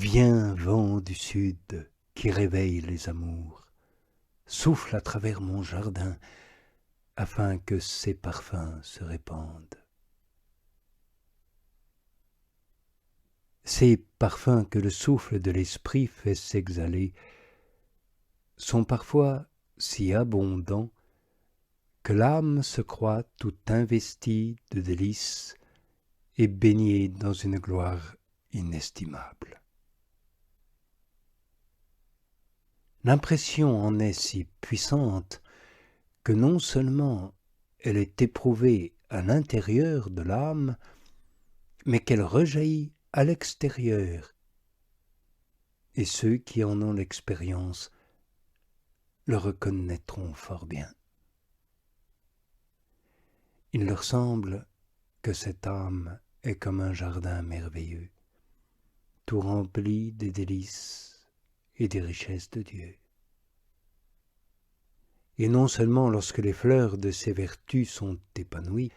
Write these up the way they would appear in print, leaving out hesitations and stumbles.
Viens, vent du sud, qui réveille les amours, souffle à travers mon jardin, afin que ses parfums se répandent. Ces parfums que le souffle de l'esprit fait s'exhaler sont parfois si abondants que l'âme se croit tout investie de délices et baignée dans une gloire inestimable. L'impression en est si puissante que non seulement elle est éprouvée à l'intérieur de l'âme, mais qu'elle rejaillit à l'extérieur, et ceux qui en ont l'expérience le reconnaîtront fort bien. Il leur semble que cette âme est comme un jardin merveilleux, tout rempli des délices et des richesses de Dieu. Et non seulement lorsque les fleurs de ses vertus sont épanouies,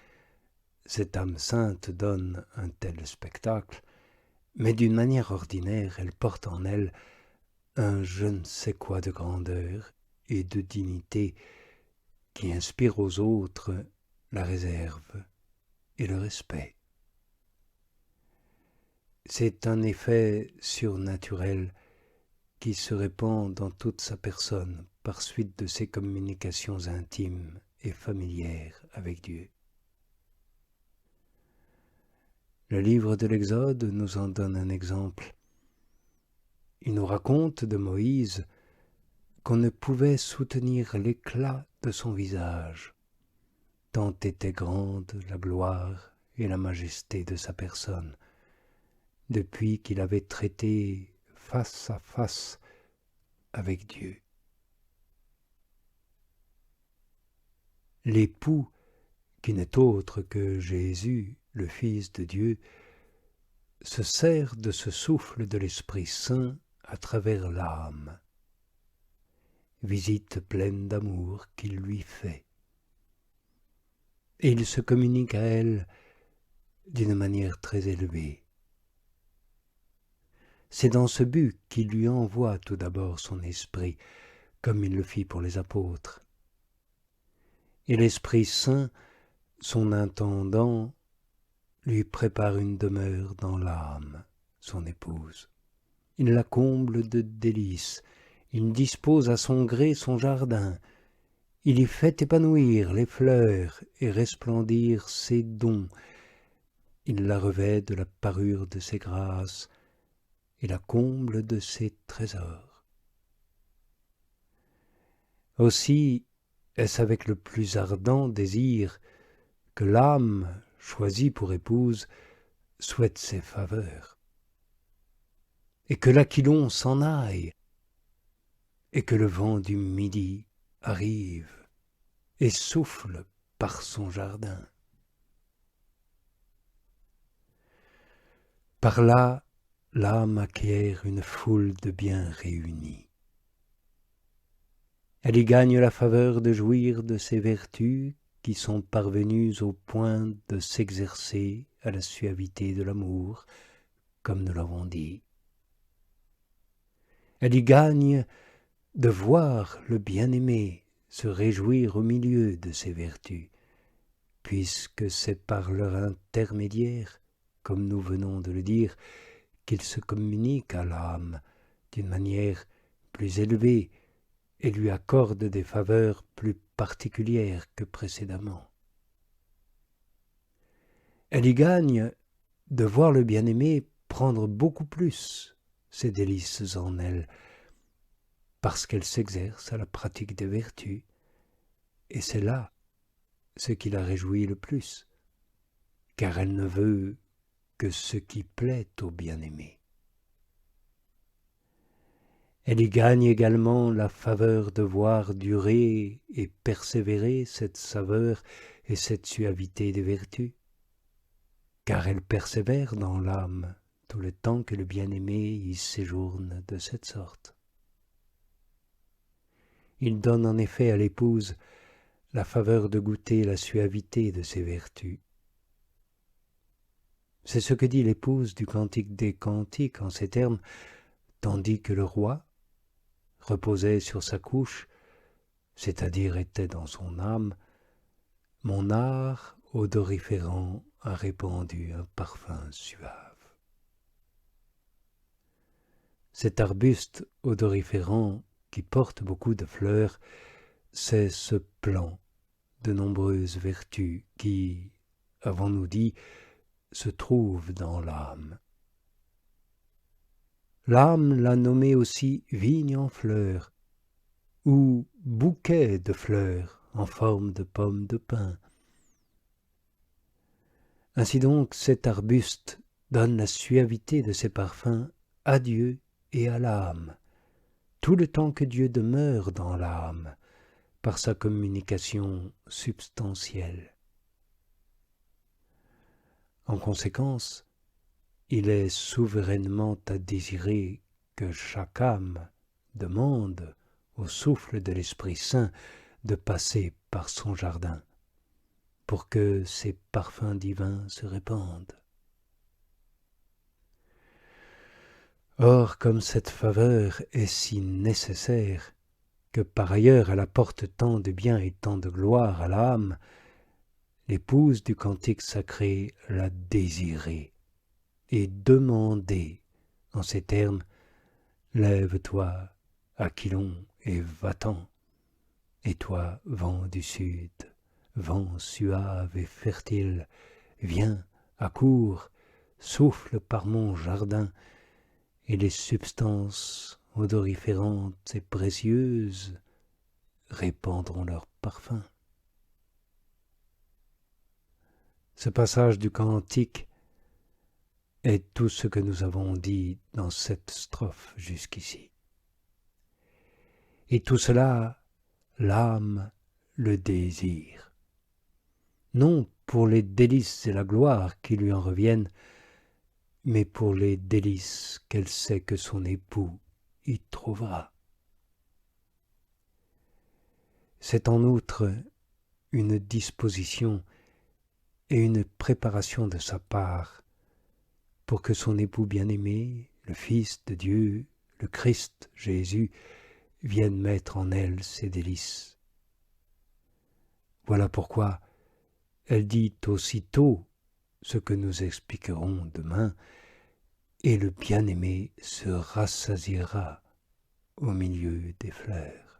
cette âme sainte donne un tel spectacle, mais d'une manière ordinaire, elle porte en elle un je ne sais quoi de grandeur et de dignité qui inspire aux autres la réserve et le respect. C'est un effet surnaturel qui se répand dans toute sa personne par suite de ses communications intimes et familières avec Dieu. Le livre de l'Exode nous en donne un exemple. Il nous raconte de Moïse qu'on ne pouvait soutenir l'éclat de son visage, tant était grande la gloire et la majesté de sa personne, depuis qu'il avait traité face à face avec Dieu. L'époux, qui n'est autre que Jésus, le Fils de Dieu, se sert de ce souffle de l'Esprit Saint à travers l'âme, visite pleine d'amour qu'il lui fait. Et il se communique à elle d'une manière très élevée. C'est dans ce but qu'il lui envoie tout d'abord son esprit, comme il le fit pour les apôtres. Et l'Esprit Saint, son intendant, lui prépare une demeure dans l'âme, son épouse. Il la comble de délices, il dispose à son gré son jardin, il y fait épanouir les fleurs et resplendir ses dons, il la revêt de la parure de ses grâces et la comble de ses trésors. Aussi est-ce avec le plus ardent désir que l'âme, choisie pour épouse, souhaite ses faveurs, et que l'Aquilon s'en aille, et que le vent du midi arrive et souffle par son jardin. Par là, l'âme acquiert une foule de biens réunis. Elle y gagne la faveur de jouir de ses vertus qui sont parvenues au point de s'exercer à la suavité de l'amour, comme nous l'avons dit. Elle y gagne de voir le bien-aimé se réjouir au milieu de ses vertus, puisque c'est par leur intermédiaire, comme nous venons de le dire, qu'il se communique à l'âme d'une manière plus élevée et lui accorde des faveurs plus particulières que précédemment. Elle y gagne de voir le bien-aimé prendre beaucoup plus ses délices en elle, parce qu'elle s'exerce à la pratique des vertus, et c'est là ce qui la réjouit le plus, car elle ne veut que ce qui plaît au bien-aimé. Elle y gagne également la faveur de voir durer et persévérer cette saveur et cette suavité des vertus, car elle persévère dans l'âme tout le temps que le bien-aimé y séjourne de cette sorte. Il donne en effet à l'épouse la faveur de goûter la suavité de ses vertus. C'est ce que dit l'épouse du Cantique des Cantiques en ces termes, tandis que le roi reposait sur sa couche, c'est-à-dire était dans son âme, mon art odoriférant a répandu un parfum suave. Cet arbuste odoriférant qui porte beaucoup de fleurs, c'est ce plant de nombreuses vertus qui, avons-nous dit, se trouve dans l'âme. L'âme l'a nommé aussi vigne en fleurs, ou bouquet de fleurs en forme de pommes de pin. Ainsi donc, cet arbuste donne la suavité de ses parfums à Dieu et à l'âme, tout le temps que Dieu demeure dans l'âme, par sa communication substantielle. En conséquence, il est souverainement à désirer que chaque âme demande au souffle de l'Esprit Saint de passer par son jardin, pour que ses parfums divins se répandent. Or, comme cette faveur est si nécessaire, que par ailleurs elle apporte tant de bien et tant de gloire à l'âme, l'épouse du cantique sacré l'a désiré et demandé en ces termes: « Lève-toi, Aquilon, et va-t'en, et toi, vent du sud, vent suave et fertile, viens, accours, souffle par mon jardin, et les substances odoriférantes et précieuses répandront leur parfum. » Ce passage du cantique est tout ce que nous avons dit dans cette strophe jusqu'ici. Et tout cela, l'âme le désire, non pour les délices et la gloire qui lui en reviennent, mais pour les délices qu'elle sait que son époux y trouvera. C'est en outre une disposition et une préparation de sa part pour que son époux bien-aimé, le Fils de Dieu, le Christ Jésus, vienne mettre en elle ses délices. Voilà pourquoi elle dit aussitôt ce que nous expliquerons demain, et le bien-aimé se rassasiera au milieu des fleurs.